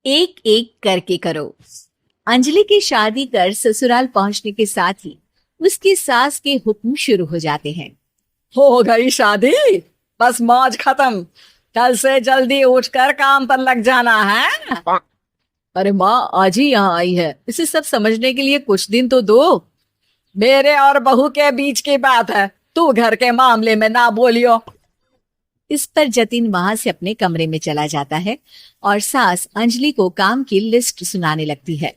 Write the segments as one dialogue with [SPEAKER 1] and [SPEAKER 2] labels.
[SPEAKER 1] एक एक करके करो। अंजलि की शादी कर ससुराल पहुंचने के साथ ही उसकी सास के हुक्म शुरू हो जाते हैं।
[SPEAKER 2] हो गई शादी, बस मौज खत्म। कल से जल्दी उठकर काम पर लग जाना है।
[SPEAKER 3] अरे माँ आज ही यहाँ आई है, इसे सब समझने के लिए कुछ दिन तो दो।
[SPEAKER 2] मेरे और बहू के बीच की बात है, तू घर के मामले में ना बोलियो।
[SPEAKER 1] इस पर जतिन वहां से अपने कमरे में चला जाता है और सास अंजलि को काम की लिस्ट सुनाने लगती है।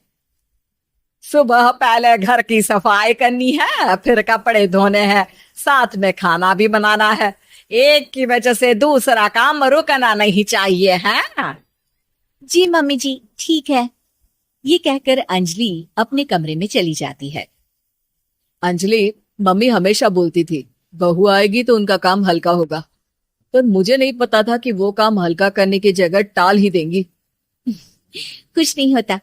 [SPEAKER 2] सुबह पहले घर की सफाई करनी है, फिर कपड़े धोने हैं, साथ में खाना भी बनाना है। एक की वजह से दूसरा काम रुकना नहीं चाहिए है।
[SPEAKER 1] जी मम्मी जी, ठीक है। ये कहकर अंजलि अपने कमरे में चली जाती है।
[SPEAKER 3] अंजलि, मम्मी हमेशा बोलती थी बहू आएगी तो उनका काम हल्का होगा, पर मुझे नहीं पता था कि वो काम हल्का करने की जगह टाल ही देंगी।
[SPEAKER 1] कुछ नहीं होता,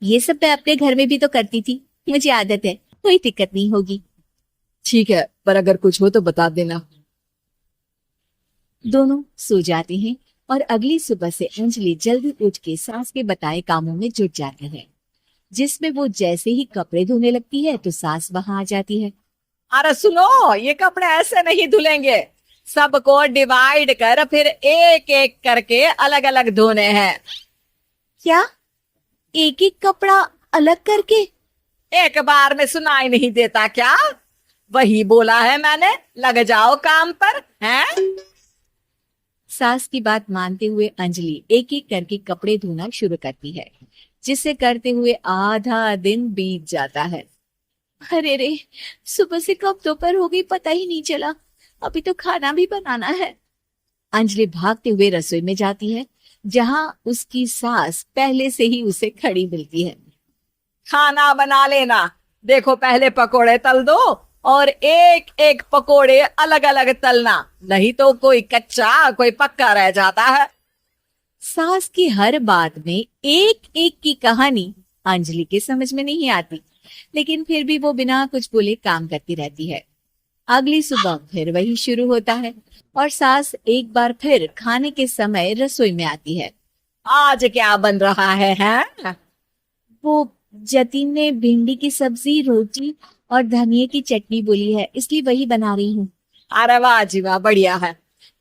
[SPEAKER 1] ये सब मैं अपने घर में भी तो करती थी, मुझे आदत है, कोई दिक्कत नहीं होगी।
[SPEAKER 3] ठीक है, पर अगर कुछ हो तो बता देना।
[SPEAKER 1] दोनों सो जाते हैं और अगली सुबह से अंजलि जल्दी उठ के सास के बताए कामों में जुट जाती है, जिसमें वो जैसे ही कपड़े धोने लगती है तो सास वहां आ जाती है।
[SPEAKER 2] अरे सुनो, ये कपड़े ऐसे नहीं धुलेंगे, सबको डिवाइड कर फिर एक एक करके अलग अलग धोने हैं।
[SPEAKER 1] क्या? एक एक कपड़ा अलग करके?
[SPEAKER 2] एक बार में सुनाई नहीं देता क्या? वही बोला है मैंने, लग जाओ काम पर हैं।
[SPEAKER 1] सास की बात मानते हुए अंजलि एक एक करके कपड़े धोना शुरू करती है, जिसे करते हुए आधा दिन बीत जाता है। अरे रे, सुबह से कब दोपहर हो गई पता ही नहीं चला, अभी तो खाना भी बनाना है। अंजलि भागते हुए रसोई में जाती है, जहां उसकी सास पहले से ही उसे खड़ी मिलती है।
[SPEAKER 2] खाना बना लेना, देखो पहले पकोड़े तल दो और एक एक पकोड़े अलग अलग तलना, नहीं तो कोई कच्चा कोई पक्का रह जाता है।
[SPEAKER 1] सास की हर बात में एक एक की कहानी अंजलि के समझ में नहीं आती, लेकिन फिर भी वो बिना कुछ बोले काम करती रहती है। अगली सुबह फिर वही शुरू होता है और सास एक बार फिर खाने के समय रसोई में आती है।
[SPEAKER 2] आज क्या बन रहा है हैं?
[SPEAKER 1] वो जतिन ने भिंडी की सब्जी, रोटी और धनिए की चटनी बोली है, इसलिए वही बना रही हूँ।
[SPEAKER 2] अरे वाह जी वाह, बढ़िया है।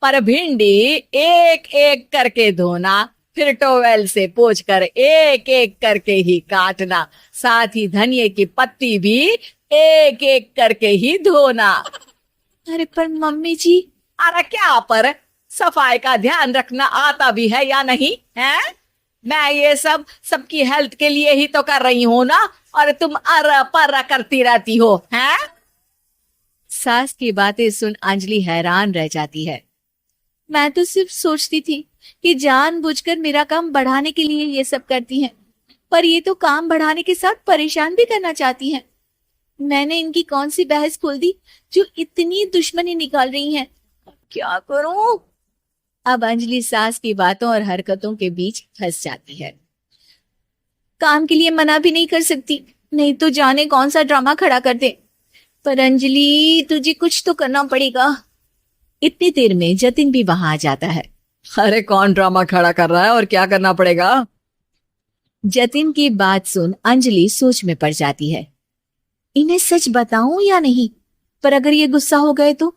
[SPEAKER 2] पर भिंडी एक एक करके धोना, फिर टोवेल से पोंछ कर एक एक करके ही काटना, साथ ही धनिए की पत्ती भी एक एक करके ही धोना।
[SPEAKER 1] अरे पर मम्मी जी।
[SPEAKER 2] अरे क्या पर, सफाई का ध्यान रखना आता भी है या नहीं है? मैं ये सब सबकी हेल्थ के लिए ही तो कर रही हूँ ना, और तुम अर पर करती रहती हो हैं?
[SPEAKER 1] सास की बातें सुन अंजलि हैरान रह जाती है। मैं तो सिर्फ सोचती थी कि जानबूझकर मेरा काम बढ़ाने के लिए ये सब करती हैं, पर ये तो काम बढ़ाने के साथ परेशान भी करना चाहती हैं। मैंने इनकी कौन सी बहस खोल दी जो इतनी दुश्मनी निकाल रही हैं? क्या करूं? अब अंजलि सास की बातों और हरकतों के बीच फंस जाती है। काम के लिए मना भी नहीं कर सकती, नहीं तो जाने कौन सा ड्रामा खड़ा कर दे। पर अंजलि, तुझे कुछ तो करना पड़ेगा। इतनी देर में जतिन भी वहां आ जाता है।
[SPEAKER 3] अरे कौन ड्रामा खड़ा कर रहा है और क्या करना पड़ेगा?
[SPEAKER 1] जतिन की बात सुन अंजलि सोच में पड़ जाती है। इन्हें सच बताऊं या नहीं? पर अगर ये गुस्सा हो गए तो?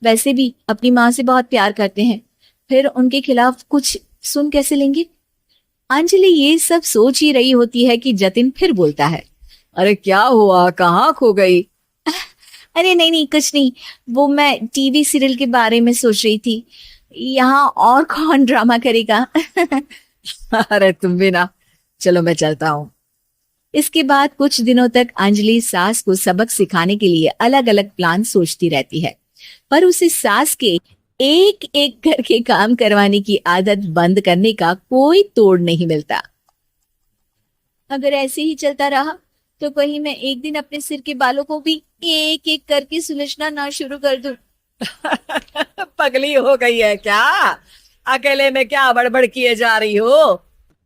[SPEAKER 1] वैसे भी अपनी माँ से बहुत प्यार करते हैं, फिर उनके खिलाफ कुछ सुन कैसे लेंगे? अंजलि ये सब सोच ही रही होती है कि जतिन फिर बोलता है।
[SPEAKER 3] अरे क्या हुआ, कहाँ खो गई?
[SPEAKER 1] अरे नहीं नहीं, कुछ नहीं, वो मैं टीवी सीरियल के बारे में सोच रही थी। यहाँ और कौन ड्रामा करेगा?
[SPEAKER 3] अरे तुम भी ना, चलो मैं चलता हूँ।
[SPEAKER 1] इसके बाद कुछ दिनों तक अंजलि सास को सबक सिखाने के लिए अलग अलग प्लान सोचती रहती है, पर उसे सास के एक एक करके काम करवाने की आदत बंद करने का कोई तोड़ नहीं मिलता। अगर ऐसे ही चलता रहा तो कहीं मैं एक दिन अपने सिर के बालों को भी एक एक करके सुलझना ना शुरू कर दूं।
[SPEAKER 2] पगली हो गई है क्या? अकेले में क्या बड़बड़ किए जा रही हो?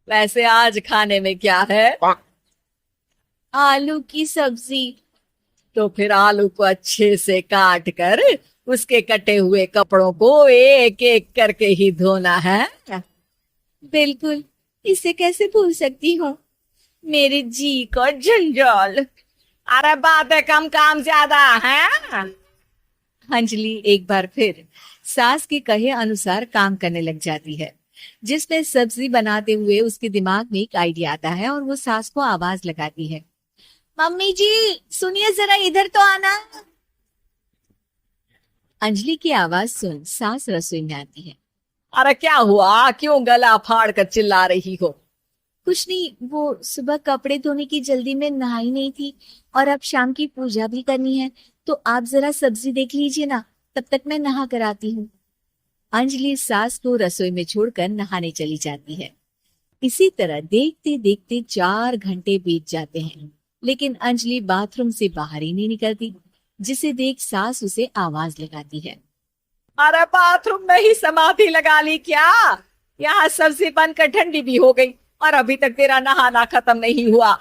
[SPEAKER 2] वैसे आज खाने में क्या है?
[SPEAKER 1] आलू की सब्जी।
[SPEAKER 2] तो फिर आलू को अच्छे से काट कर उसके कटे हुए कपड़ों को एक एक करके ही धोना है।
[SPEAKER 1] बिल्कुल, इसे कैसे भूल सकती हूँ? मेरे जी को जंजाल।
[SPEAKER 2] अरे बातें कम काम ज्यादा है।
[SPEAKER 1] अंजलि एक बार फिर सास के कहे अनुसार काम करने लग जाती है, जिसमें सब्जी बनाते हुए उसके दिमाग में एक आइडिया आता है और वो सास को आवाज लगाती है, मम्मी जी सुनिए जरा इधर तो आना। अंजलि की आवाज सुन सास रसोई में आती है।
[SPEAKER 2] अरे क्या हुआ, क्यों गला फाड़ कर चिल्ला रही हो?
[SPEAKER 1] कुछ नहीं, वो सुबह कपड़े धोने की जल्दी में नहाई नहीं थी और अब शाम की पूजा भी करनी है, तो आप जरा सब्जी देख लीजिए ना, तब तक मैं नहा कर आती हूँ। अंजलि सास को रसोई में छोड़कर नहाने चली जाती है। इसी तरह देखते देखते 4 घंटे बीत जाते हैं, लेकिन अंजलि बाथरूम से बाहर ही नहीं निकलती, जिसे देख सास उसे आवाज लगाती है।
[SPEAKER 2] अरे बाथरूम में ही समाधि लगा ली क्या? यहाँ सब्जी बनकर ठंडी भी हो गई और अभी तक तेरा नहाना खत्म नहीं हुआ।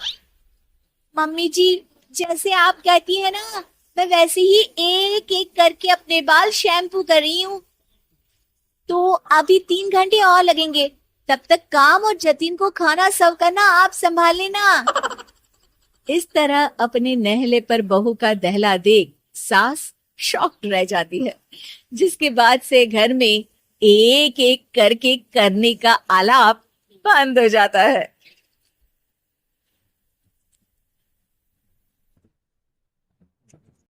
[SPEAKER 1] मम्मी जी जैसे आप कहती है ना, मैं वैसे ही एक एक करके अपने बाल शैम्पू कर रही हूँ, तो अभी 3 घंटे और लगेंगे। तब तक काम और जतिन को खाना सर्व करना आप संभाल लेना। इस तरह अपने नहले पर बहू का दहला देख सास शॉक्ड रह जाती है, जिसके बाद से घर में एक एक करके करने का आलाप बंद हो जाता है।